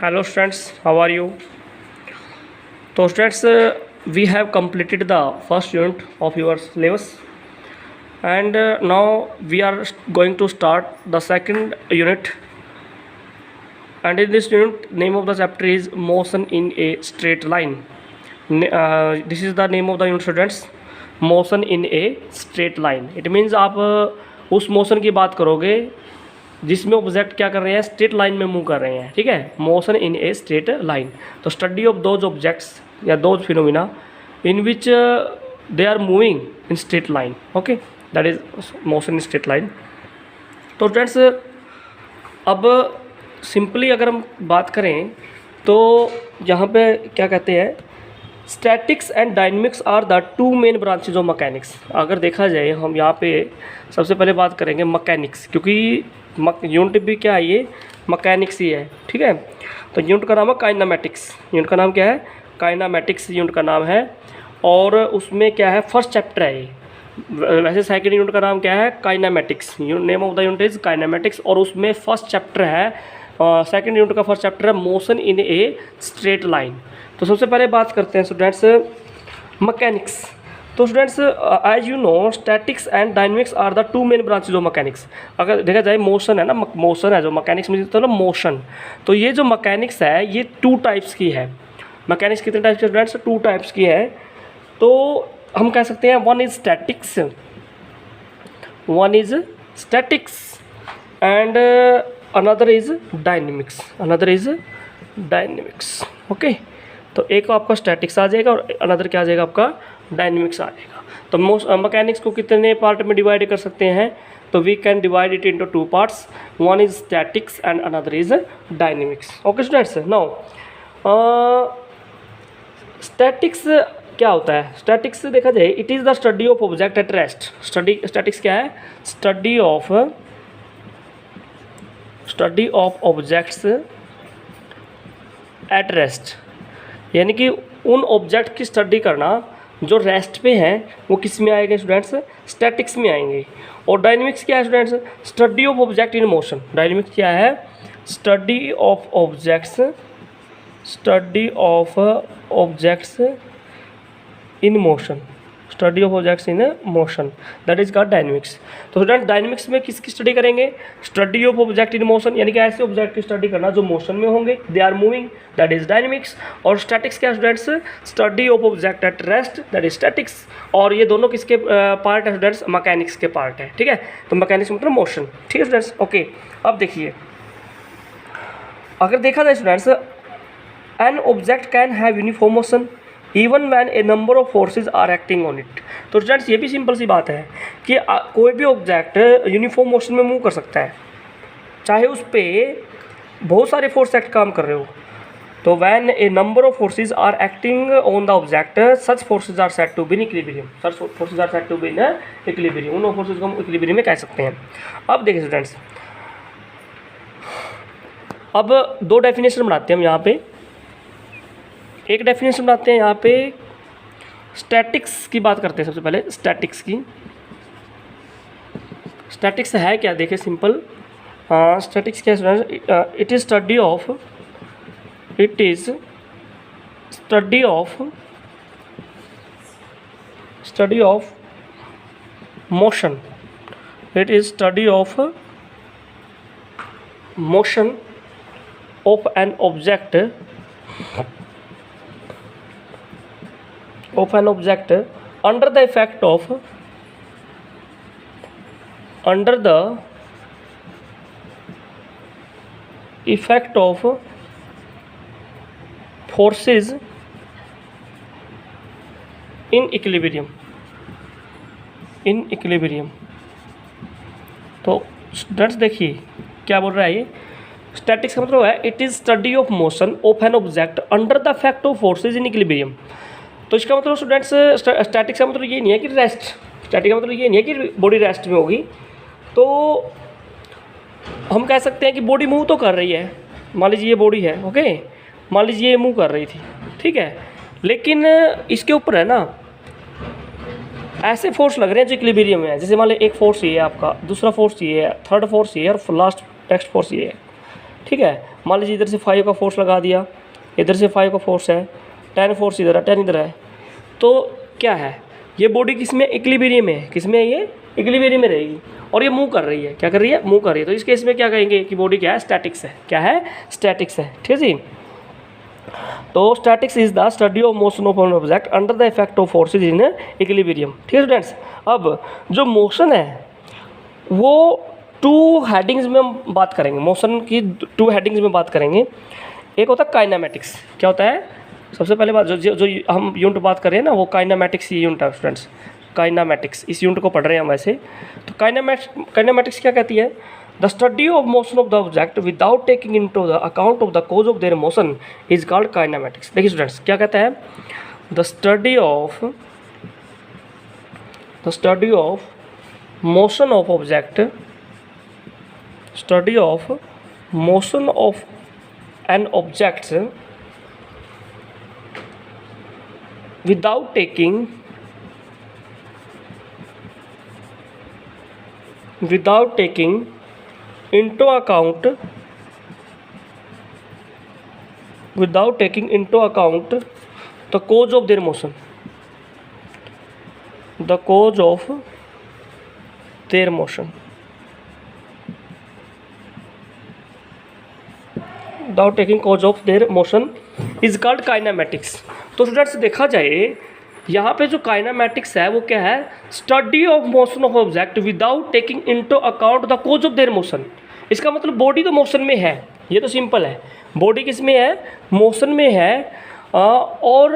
Hello students, how are you? So students, we have completed the first unit of your syllabus, and now we are going to start the second unit. And in this unit, name of the chapter is motion in a straight line. This is the name of the unit, students. Motion in a straight line. It means आप उस motion की बात करोगे जिसमें object क्या कर रहे हैं, स्ट्रेट लाइन में मूव कर रहे हैं. ठीक है, motion in a straight line. तो स्टडी ऑफ दोज ऑब्जेक्ट्स या those phenomena in which they are moving in straight line. Okay, that is motion in straight line. तो फ्रेंड्स, अब सिंपली अगर हम बात करें तो यहाँ पे क्या कहते हैं, statics and dynamics are the two main branches of mechanics. अगर देखा जाए हम यहाँ पे सबसे पहले बात करेंगे मैकेनिक्स, क्योंकि यूनिट भी क्या है, ये मैकेनिक्स ही है. ठीक है, तो यूनिट का नाम है काइनामेटिक्स. यूनिट का नाम क्या है, काइनामेटिक्स यूनिट का नाम है. और उसमें क्या है, फर्स्ट चैप्टर है ये. वैसे सेकेंड यूनिट का नाम क्या है, kinematics. Name of the unit is kinematics. और उसमें फर्स्ट चैप्टर है, सेकेंड यूनिट का फर्स्ट चैप्टर है motion in a straight line. तो सबसे पहले बात करते हैं स्टूडेंट्स मैकेनिक्स. तो students, as you know, statics and dynamics are the two main branches of mechanics. अगर देखा जाए मोशन है ना, मोशन है जो मैकेनिक्स में तो ना मोशन. तो ये जो मैकेनिक्स है ये टू टाइप्स की है. मैकेनिक्स कितने टाइप्स के स्टूडेंट्स, टू टाइप्स की है. तो हम कह सकते हैं one is statics and another is dynamics. Okay, तो एक आपका स्टैटिक्स आ जाएगा और अनदर क्या आ जाएगा, आपका डायनेमिक्स आ जाएगा. तो मैकेनिक्स को कितने पार्ट में डिवाइड कर सकते हैं, तो we can divide it into two parts. One is statics and another is dynamics. Okay students, now statics क्या होता है. स्टैटिक्स देखा जाए, it is the study of object at rest. Statics क्या है, study of objects at rest. यानी कि उन ऑब्जेक्ट की स्टडी करना जो रेस्ट पे हैं, वो किस में आएंगे स्टूडेंट्स, स्टैटिक्स में आएंगे. और डायनेमिक्स क्या है students, study of object in motion. Dynamics क्या है, study of objects in motion. Study of objects in motion, that is called dynamics. तो स्टूडेंट, डायनेमिक्स में किसकी स्टडी करेंगे, study of object in motion, यानी कि ऐसे ऑब्जेक्ट की स्टडी करना जो मोशन में होंगे, they are moving, that is dynamics. और स्टैटिक्स क्या students, study of object at rest, that is statics. और ये दोनों किसके पार्ट है स्टूडेंट्स, मैकेनिक्स के पार्ट है. ठीक है, तो मैकेनिक्स मतलब मोशन. ठीक है स्टूडेंट्स. ओके, अब देखिए, अगर देखा जाए students, an object can have uniform motion even when a number of forces are acting on it. तो स्टूडेंट्स, ये भी सिंपल सी बात है कि कोई भी ऑब्जेक्ट यूनिफॉर्म मोशन में मूव कर सकता है, चाहे उस पर बहुत सारे फोर्स एक्ट काम कर रहे हो. तो when a number of forces are acting on the object, such forces are said to be in equilibrium. उन फोर्सेज को हम इक्विलिब्रियम में कह सकते हैं. अब देखिए स्टूडेंट्स, अब दो डेफिनेशन बनाते हैं हम यहाँ पे. एक डेफिनेशन बनाते हैं यहाँ पे, स्टैटिक्स की बात करते हैं. सबसे पहले स्टैटिक्स है क्या, देखिए सिंपल. स्टैटिक्स क्या है, it is study of motion. It is study of motion of an object under the effect of forces in equilibrium. तो स्टूडेंट्स देखिए क्या बोल रहा है ये. स्टैटिक्स का मतलब है, it is study of motion of an object under the effect of forces in equilibrium. तो इसका मतलब स्टूडेंट्स, स्टैटिक्स का मतलब ये नहीं है कि रेस्ट. स्टैटिक का मतलब ये नहीं है कि बॉडी रेस्ट में होगी. तो हम कह सकते हैं कि बॉडी मूव तो कर रही है. मान लीजिए ये बॉडी है, ओके, मान लीजिए ये मूव कर रही थी, ठीक है, लेकिन इसके ऊपर है ना ऐसे फोर्स लग रहे हैं जो इक्विलिब्रियम में है। जैसे मान लो एक फोर्स ये है आपका, दूसरा फोर्स ये है, थर्ड फोर्स ये है और लास्ट नेक्स्ट फोर्स ये है, ठीक है। मान लीजिए इधर से 5 का फोर्स लगा दिया, इधर से 5 का फोर्स है, 10 फोर्स इधर है, 10 इधर है, तो क्या है ये बॉडी किस में इक्विलिब्रियम में है, किस में है ये इक्विलिब्रियम में रहेगी और ये मूव कर रही है, क्या कर रही है मूव कर रही है। तो इस केस में क्या कहेंगे कि बॉडी क्या है स्टैटिक्स है, क्या है स्टैटिक्स है, ठीक है जी। तो statics is the study of motion of an object under the effect of forces in equilibrium, ठीक है स्टूडेंट्स। अब जो मोशन है वो 2 हेडिंग्स में हम बात करेंगे, मोशन की 2 हेडिंग्स में बात करेंगे। एक होता है काइनेमैटिक्स, क्या होता है सबसे पहले बात जो हम यूनिट बात कर रहे हैं ना वो काइनेमैटिक्स ये यूनिट है स्टूडेंट्स, काइनेमैटिक्स इस यूनिट को पढ़ रहे हैं हम वैसे। तो काइनेमैटिक्स क्या कहती है, the study of motion of the object without taking into the account of the cause of their motion is called kinematics. देखिए स्टूडेंट्स क्या कहता है, the study of motion of object, study of motion of an object without taking into account the cause of their motion, the cause of their motion without taking cause of their motion is called kinematics. तो students देखा जाए यहाँ पे जो kinematics है वो क्या है, study of motion of object without taking into account the cause of their motion. इसका मतलब बॉडी तो मोशन में है, ये तो सिंपल है, बॉडी किस में है मोशन में है, और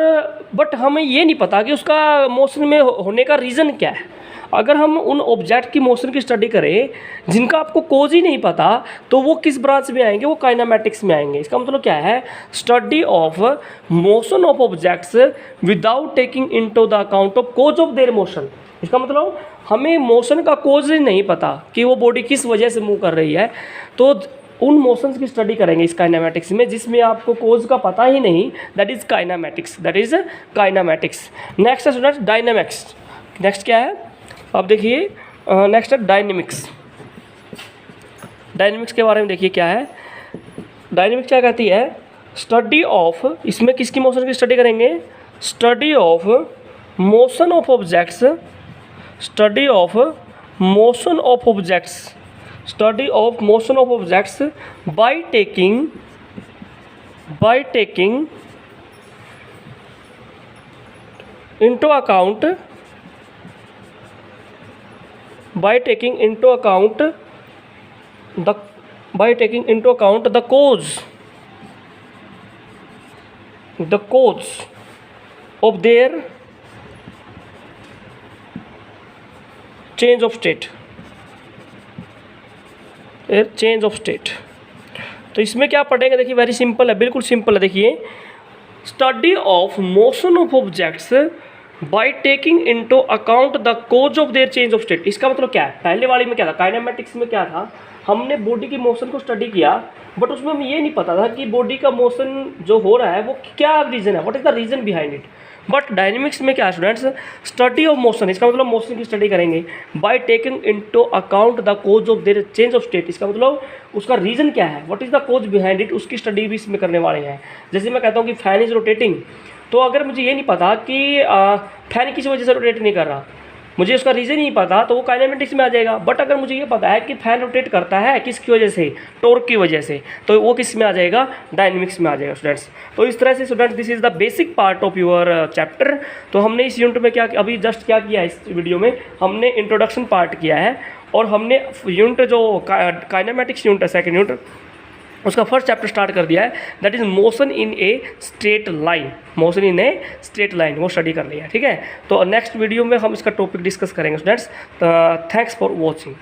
बट हमें ये नहीं पता कि उसका मोशन में होने का रीज़न क्या है। अगर हम उन ऑब्जेक्ट की मोशन की स्टडी करें जिनका आपको कोज ही नहीं पता तो वो किस ब्रांच में आएंगे, वो काइनेमैटिक्स में आएंगे। इसका मतलब क्या है, study of motion of objects without taking into the account of cause of their motion. इसका मतलब हमें मोशन का कोज ही नहीं पता कि वो बॉडी किस वजह से मूव कर रही है, तो उन मोशंस की स्टडी करेंगे इस काइनेमैटिक्स में जिसमें आपको कोज का पता ही नहीं, that is kinematics, that is kinematics. Next है स्टूडेंट्स डायनेमिक्स। नेक्स्ट क्या है, अब देखिए नेक्स्ट है डायनेमिक्स। डायनेमिक्स के बारे में देखिए क्या है, डायनेमिक्स क्या कहती है, स्टडी ऑफ, इसमें किसकी मोशन की स्टडी करेंगे, study of motion of objects, study of motion of objects, study of motion of objects by taking into account by taking into account the cause of their change of state, तो इसमें क्या पढ़ेंगे, देखिए very simple है, बिल्कुल simple है। देखिए study of motion of objects by taking into account the cause of their change of state. इसका मतलब क्या है, पहले वाली में क्या था, काइनेमैटिक्स में क्या था, हमने बॉडी की मोशन को स्टडी किया बट उसमें हमें ये नहीं पता था कि बॉडी का मोशन जो हो रहा है वो क्या रीज़न है, what is the reason behind it. But dynamics में क्या है स्टूडेंट्स, स्टडी ऑफ मोशन, इसका मतलब मोशन की स्टडी करेंगे by taking into account the cause of their change of state. इसका मतलब उसका रीज़न क्या है, what is the cause behind it, उसकी स्टडी भी इसमें करने वाले हैं। जैसे मैं कहता हूँ कि फैन इज़ रोटेटिंग, तो अगर मुझे ये नहीं पता कि फैन किस वजह से रोटेट नहीं कर रहा, मुझे उसका रीज़न ही नहीं पता, तो वो काइनेमैटिक्स में आ जाएगा। बट अगर मुझे ये पता है कि फैन रोटेट करता है किसकी वजह से, टॉर्क की वजह से, तो वो किस में आ जाएगा, डायनेमिक्स में आ जाएगा स्टूडेंट्स। तो इस तरह से students this is the basic part of your chapter. तो हमने इस यूनिट में क्या अभी जस्ट क्या किया है, इस वीडियो में हमने इंट्रोडक्शन पार्ट किया है और हमने यूनिट जो काइनेमैटिक्स यूनिट है सेकेंड यूनिट, उसका फर्स्ट चैप्टर स्टार्ट कर दिया है, that is motion in a straight line, motion in a straight line, वो स्टडी कर लिया है, ठीक है। तो नेक्स्ट वीडियो में हम इसका टॉपिक डिस्कस करेंगे स्टूडेंट्स। Thanks for watching.